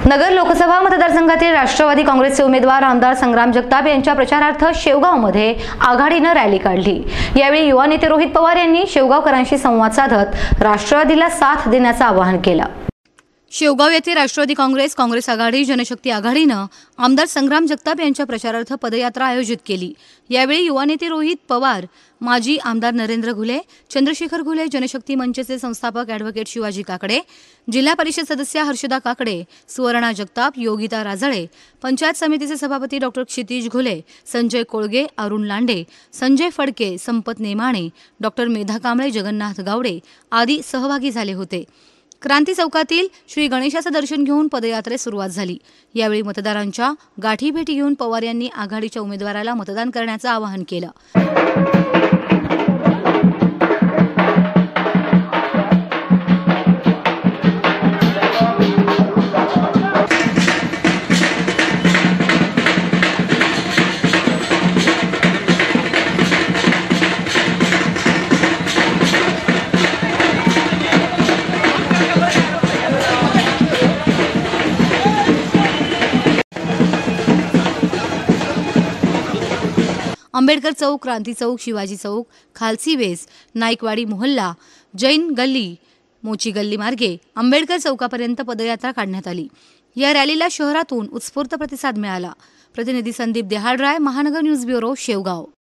नगर लोकसभा मतदारसंघातील राष्ट्रवादी काँग्रेसचे उमेदवार आमदार संग्राम जगताप यांच्या प्रचारार्थ शेवगावमध्ये आघाडीनं रॅली काढली। यावेळी युवा नेते रोहित पवार यांनी शेवगावकरांशी संवाद साधत राष्ट्रवादीला साथ देण्याचं आवाहन केलं। शेवगाव येथे राष्ट्रवादी काँग्रेस आघाडी जनशक्ती आघाडीनं आमदार संग्राम जगताप यांच्या प्रचारार्थ पदयात्रा आयोजित केली। यावेळी युवा नेते रोहित पवार, माजी आमदार नरेंद्र घुले, चंद्रशेखर घुले, जनशक्ती मंचचे संस्थापक ॲडव्होकेट शिवाजी काकडे, जिल्हा परिषद सदस्य हर्षदा काकडे, सुवर्णा जगताप, योगिता राजळे, पंचायत समितीचे सभापती डॉ क्षितिज घुले, संजय कोळगे, अरुण लांडे, संजय फडके, संपत नेमाणे, डॉ मेधा कांबळे, जगन्नाथ गावडे आदी सहभागी झाले होते। क्रांती चौकातील श्री गणेशाचं दर्शन घेऊन पदयात्रेस सुरुवात झाली। यावेळी मतदारांच्या गाठीभेटी घेऊन पवार यांनी आघाडीच्या उमेदवाराला मतदान करण्याचं आवाहन केलं। अंबेडकर चौक, क्रांती चौक, शिवाजी चौक, खालसी वेस, नाईकवाडी मोहल्ला, जैन गल्ली, मोची गल्ली मार्गे अंबेडकर चौकापर्यंत पदयात्रा काढण्यात आली। या रॅलीला शहरातून उत्स्फूर्त प्रतिसाद मिळाला। प्रतिनिधी संदीप देहाडराय, महानगर न्यूज ब्युरो, शेवगाव।